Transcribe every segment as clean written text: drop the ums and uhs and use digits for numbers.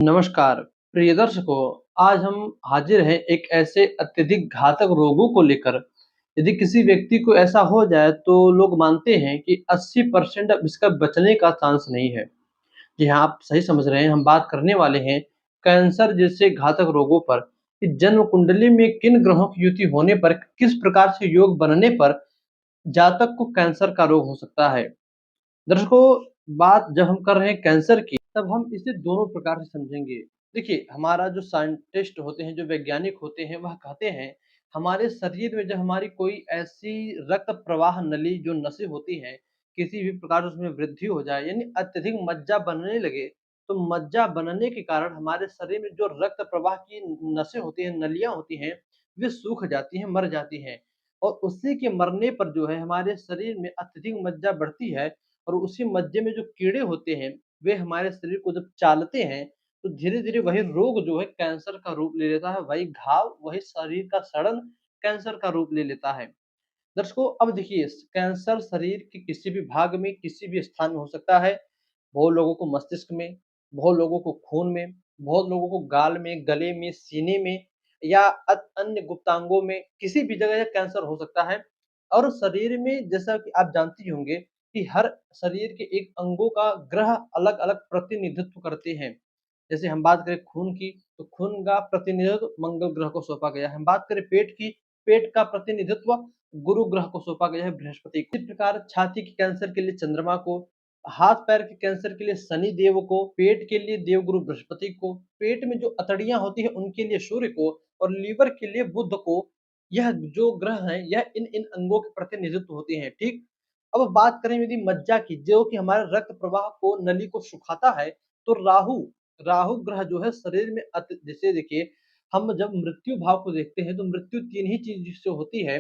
नमस्कार, प्रिय दर्शकों, आज हम हाजिर हैं एक ऐसे अत्यधिक घातक रोगों को लेकर। यदि किसी व्यक्ति को ऐसा हो जाए तो लोग मानते हैं कि 80% अब इसका बचने का चांस नहीं है। जी हाँ, आप सही समझ रहे हैं, हम बात करने वाले हैं कैंसर जैसे घातक रोगों पर कि जन्म कुंडली में किन ग्रहों की युति होने पर, किस प्रकार से योग बनने पर जातक को कैंसर का रोग हो सकता है। दर्शकों, बात जब हम कर रहे हैं कैंसर की, तब हम इसे दोनों प्रकार से समझेंगे। देखिए, हमारा जो साइंटिस्ट होते हैं, जो वैज्ञानिक होते हैं, वह कहते हैं, हमारे शरीर में जब हमारी कोई ऐसी रक्त प्रवाह नली जो नसें होती हैं, किसी भी प्रकार उसमें वृद्धि हो जाए, यानी अत्यधिक मज्जा बनने लगे, तो मज्जा बनने के कारण हमारे शरीर में जो रक्त प्रवाह की नसें होती हैं, नलियाँ होती हैं, वे सूख जाती हैं, मर जाती हैं। और उसी के मरने पर जो है, हमारे शरीर में अत्यधिक मज्जा बढ़ती है और उसी मज्जे में जो कीड़े होते हैं, वे हमारे शरीर को जब चालते हैं, तो धीरे-धीरे वही रोग जो है कैंसर का रूप ले लेता है, वही घाव, वही शरीर का सड़न कैंसर का रूप ले लेता है। दर्शकों, अब देखिए कैंसर शरीर के किसी भी भाग में, किसी भी स्थान में हो सकता है। बहुत लोगों को मस्तिष्क में, बहुत लोगों को खून में, बहुत लोगों को गाल में, गले में, सीने में या अन्य गुप्तांगों में, किसी भी जगह कैंसर हो सकता है। और शरीर में जैसा कि आप जानते ही होंगे कि हर शरीर के एक अंगों का ग्रह अलग-अलग प्रतिनिधित्व करते हैं। जैसे हम बात करें खून की, तो खून का प्रतिनिधित्व मंगल ग्रह को सौंपा गया है। हम बात करें पेट की, पेट का प्रतिनिधित्व गुरु ग्रह को सौंपा गया है, बृहस्पति को। इसी प्रकार छाती के कैंसर के लिए चंद्रमा को, हाथ-पैर के कैंसर के लिए शनि देव को, पेट के लिए देवगुरु बृहस्पति को, पेट में जो अतड़ियाँ होती हैं उनके लिए सूर्य को और लीवर के लिए बुध को। यह जो ग्रह हैं, यह इन-इन अंगों के प्रतिनिधित्व होते हैं, ठीक? अब बात करें यदि मज्जा की, जो कि हमारे रक्त प्रवाह को, नली को सुखाता है, तो राहु, राहु ग्रह जो है शरीर में जैसे देखिए, हम जब मृत्यु भाव को देखते हैं, तो मृत्यु 3 ही चीज़ से होती है।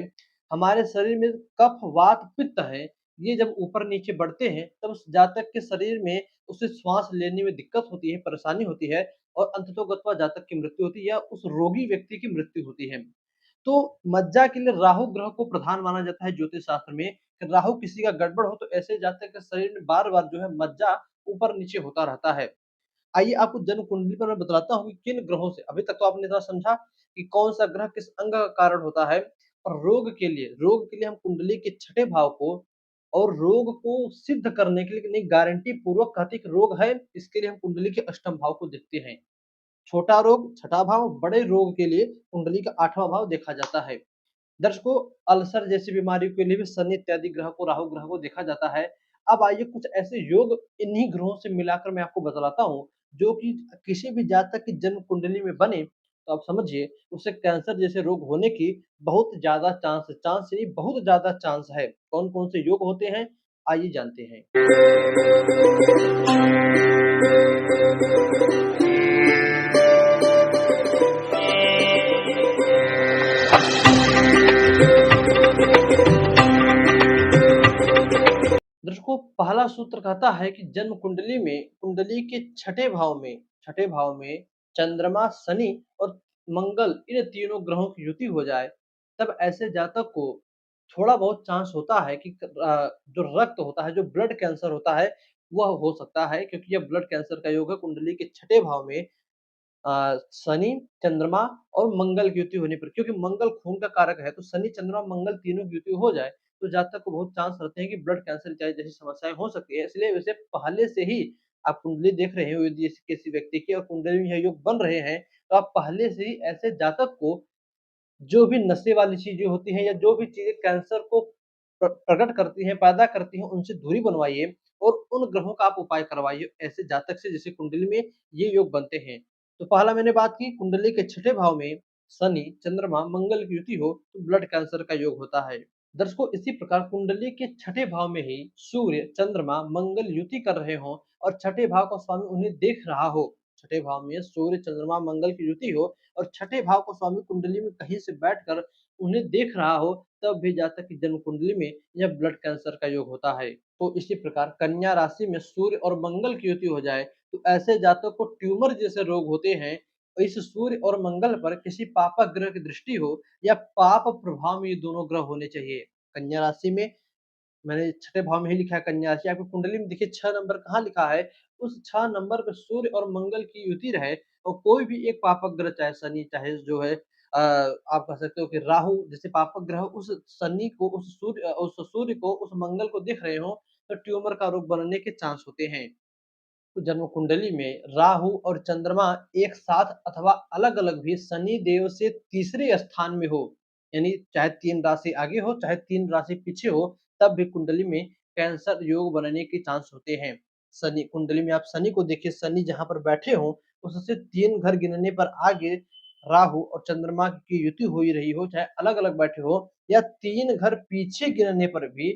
हमारे शरीर में कफ, वात, पित्त है, ये जब ऊपर-नीचे बढ़ते हैं, तब उस जातक के शरीर में उसे श्वास लेने में दिक्कत होती है, परेशानी होती है और अंततोगत्वा जातक की मृत्यु होती है या उस रोगी व्यक्ति की मृत्यु होती है। तो मज्जा के लिए राहु ग्रह को प्रधान माना जाता है ज्योतिष शास्त्र में कि राहु किसी का गड़बड़ हो तो ऐसे जातक के शरीर में बार-बार जो है मज्जा ऊपर-नीचे होता रहता है। आइए आपको जन्म कुंडली पर मैं बतलाता हूँ कि किन ग्रहों से, अभी तक तो आपने थोड़ा समझा कि कौन-सा ग्रह किस अंग का कारण होता है। और रोग के लिए हम कुंडली के छठे भाव को और रोग को सिद्ध करने के लिए नहीं, गारंटी पूर्वक कहते हैं कि रोग है, इसके लिए हम कुंडली के अष्टम भाव को देखते हैं। छोटा रोग छठा भाव, बड़े रोग के लिए कुंडली का 8वाँ भाव देखा जाता है। दर्शकों, अल्सर जैसी बीमारियों के लिए भी शनि इत्यादि ग्रह को, राहु ग्रह को देखा जाता है। अब आइए कुछ ऐसे योग इन्हीं ग्रहों से मिलाकर मैं आपको बतलाता हूँ, जो कि किसी भी जातक की जन्म कुंडली में बने, तो आप समझिए उसे कैंसर जैसे रोग होने की बहुत ज़्यादा चांस नहीं, बहुत ज़्यादा चांस है। कौन-कौन से योग होते हैं, आइए जानते हैं। दर्शकों, पहला सूत्र कहता है कि जन्म कुंडली में, कुंडली के छठे भाव में चंद्रमा, शनि और मंगल, इन तीनों ग्रहों की युति हो जाए, तब ऐसे जातक को थोड़ा बहुत चांस होता है कि जो रक्त होता है, जो ब्लड कैंसर होता है, वह हो सकता है, क्योंकि यह ब्लड कैंसर का योग है कुंडली के छठे भाव में शनि, चंद्रमा और मंगल की युति होने पर, क्योंकि मंगल खून का कारक है, तो शनि, चंद्रमा, मंगल तीनों की युति हो जाए, तो जातक को बहुत चांस रहते हैं कि ब्लड कैंसर इत्यादि जैसी समस्याएँ हो सकती है। इसलिए वैसे पहले से ही आप कुंडली देख रहे हो यदि किसी व्यक्ति की और कुंडली में यह योग बन रहे हैं, तो आप पहले से ही ऐसे जातक को जो भी नशे वाली चीज़ें होती हैं या जो भी चीज़ें कैंसर को प्रकट करती हैं, पैदा करती हैं, उनसे दूरी बनवाइए और उन ग्रहों का आप उपाय करवाइए ऐसे जातक से जिससे कुंडली में ये योग बनते हैं। तो पहला मैंने बात की, कुंडली के छठे भाव में शनि, चंद्रमा, मंगल की युति हो तो ब्लड कैंसर का योग होता है। दर्शकों, इसी प्रकार कुंडली के छठे भाव में ही सूर्य, चंद्रमा, मंगल युति कर रहे हों और छठे भाव का स्वामी उन्हें देख रहा हो, छठे भाव में सूर्य, चंद्रमा, मंगल की युति हो और छठे भाव को स्वामी कुंडली में कहीं से बैठकर उन्हें देख रहा हो, तब भी जातक की जन्म कुंडली में यह ब्लड कैंसर का योग होता है। तो इसी प्रकार कन्या राशि में सूर्य और मंगल की युति हो जाए, तो ऐसे जातक को ट्यूमर जैसे रोग होते हैं। इस सूर्य और मंगल पर किसी पापक ग्रह की दृष्टि हो या पाप प्रभाव में ये दोनों ग्रह होने चाहिए। कन्या राशि में मैंने छठे भाव में ही लिखा है कन्या राशि, आपकी कुंडली में देखिए 6 नंबर कहाँ लिखा है, उस 6 नंबर पे सूर्य और मंगल की युति रहे और कोई भी एक पापक ग्रह चाहे शनि चाहे जो है आप कह सकते हो कि राहु जैसे पापक ग्रह उस शनि को उस सूर्य को उस मंगल को दिख रहे हो तो ट्यूमर का रोग बनने के चांस होते हैं। तो जन्म कुंडली में राहु और चंद्रमा एक साथ अथवा अलग-अलग भी शनि देव से तीसरे स्थान में हो, यानी चाहे 3 राशि आगे हो, चाहे 3 राशि पीछे हो, तब भी कुंडली में कैंसर योग बनने के चांस होते हैं। शनि कुंडली में आप शनि को देखिए, शनि जहाँ पर बैठे हों, उससे 3 घर गिनने पर आगे राहु और चंद्रमा की युति हुई रही हो, चाहे अलग-अलग बैठे हो या 3 घर पीछे गिनने पर भी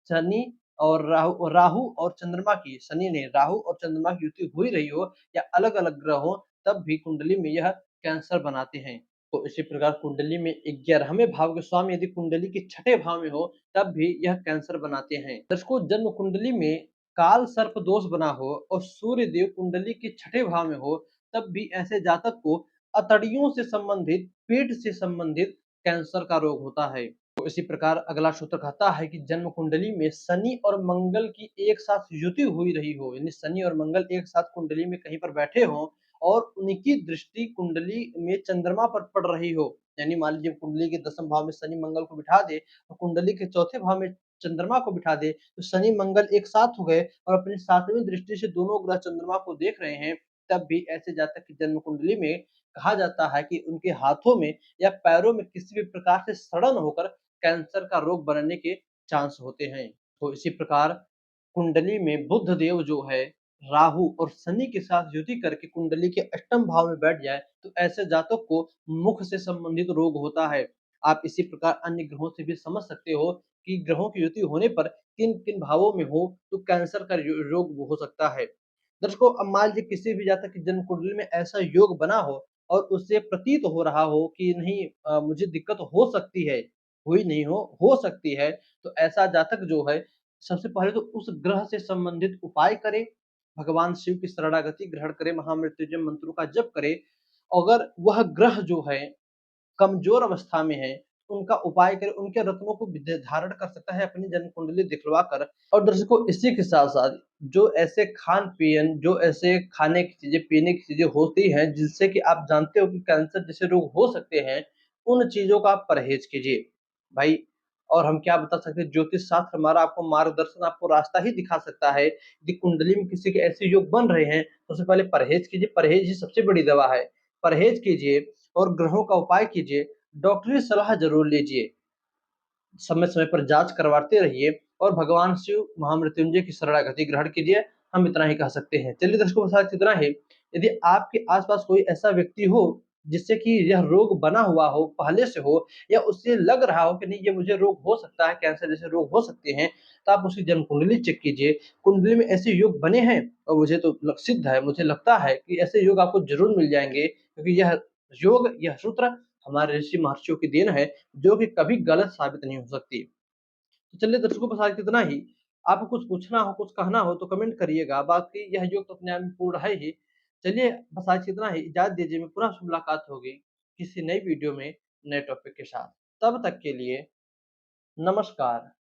शनि और राहु और चंद्रमा की शनि ने राहु और चंद्रमा की युति हुई रही हो या अलग-अलग ग्रह हो, तब भी कुंडली में यह कैंसर बनाते हैं। तो इसी प्रकार कुंडली में 11वें भाव के स्वामी यदि कुंडली के छठे भाव में हो, तब भी यह कैंसर बनाते हैं। दर्शकों, जन्म कुंडली में काल सर्प दोष बना हो और सूर्य देव कुंडली के छठे भाव में हो, तब भी ऐसे जातक को अतड़ियों से संबंधित, पेट से संबंधित कैंसर का रोग होता है। तो इसी प्रकार अगला सूत्र कहता है कि जन्म कुंडली में शनि और मंगल की एक साथ युति हुई रही हो, यानी शनि और मंगल एक साथ कुंडली में कहीं पर बैठे हों और उनकी दृष्टि कुंडली में चंद्रमा पर पड़ रही हो, यानी मान लीजिए कुंडली के 10वें भाव में शनि मंगल को बिठा दे और कुंडली के चौथे भाव में चंद्रमा को बिठा दे, तो शनि मंगल एक साथ हो गए और अपनी 7वीं दृष्टि से दोनों ग्रह चंद्रमा को देख रहे हैं, तब भी ऐसे जातक की जन्म कुंडली में कहा जाता है कि उनके हाथों में या पैरों में किसी भी प्रकार से सड़न होकर कैंसर का रोग बनने के चांस होते हैं। तो इसी प्रकार कुंडली में बुध देव जो है राहु और शनि के साथ युति करके कुंडली के अष्टम भाव में बैठ जाए तो ऐसे जातक को मुख से संबंधित रोग होता है। आप इसी प्रकार अन्य ग्रहों से भी समझ सकते हो कि ग्रहों की युति होने पर किन-किन भावों में हो तो कैंसर का रोग हो सकता है। दर्शकों, अब मान लीजिए किसी भी जातक की जन्म कुंडली में ऐसा योग बना हो और उससे प्रतीत हो रहा हो कि नहीं मुझे दिक्कत हो सकती है, हुई नहीं हो सकती है, तो ऐसा जातक जो है सबसे पहले तो उस ग्रह से संबंधित उपाय करे, भगवान शिव की शरणागति ग्रहण करे, महामृत्युंजय मंत्रों का जप करे। अगर वह ग्रह जो है कमजोर अवस्था में है, उनका उपाय करे, उनके रत्नों को धारण कर सकता है अपनी जन्म कुंडली दिखलवा कर। और दर्शकों, इसी के साथ-साथ जो ऐसे खान-पियन, जो ऐसे खाने की चीज़ें, पीने की चीज़ें होती हैं, जिससे कि आप जानते हो कि कैंसर जैसे रोग हो सकते हैं, उन चीज़ों का आप परहेज़ कीजिए। भाई, और हम क्या बता सकते हैं, ज्योतिष शास्त्र हमारा आपको मार्गदर्शन, आपको रास्ता ही दिखा सकता है। यदि कुंडली में किसी के ऐसे योग बन रहे हैं, तो सबसे पहले परहेज़ कीजिए, परहेज़ ही सबसे बड़ी दवा है। परहेज़ कीजिए और ग्रहों का उपाय कीजिए, डॉक्टरी सलाह ज़रूर लीजिए। समय-समय पर जाँच करवाते रहिए और भगवान शिव महामृत्युंजय की शरणागति ग्रहण कीजिए, हम इतना ही कह सकते हैं। चलिए दर्शकों, बस इतना ही। यदि आपके आस-पास कोई ऐसा व्यक्ति हो, जिससे कि यह रोग बना हुआ हो, पहले से हो या उससे लग रहा हो कि नहीं ये मुझे रोग हो सकता है, कैंसर जैसे रोग हो सकते हैं, तो आप उसकी जन्म कुंडली चेक कीजिए। कुंडली में ऐसे योग बने हैं और मुझे तो सिद्ध है, मुझे लगता है कि ऐसे योग आपको ज़रूर मिल जाएँगे क्योंकि यह योग, यह सूत्र हमारे ऋषि महर्षियों की देन है, जो कि कभी गलत साबित नहीं हो सकती। तो चलिए दर्शकों, बस आज इतना ही। आपको कुछ पूछना हो, कुछ कहना हो तो कमेंट करिएगा, बाकी यह योग तो अपने आप में पूर्ण है ही। चलिए बस आज इतना ही, इजाज़त दीजिए, मैं पुनः से मुलाकात होगी किसी नई वीडियो में, नए टॉपिक के साथ। तब तक के लिए नमस्कार।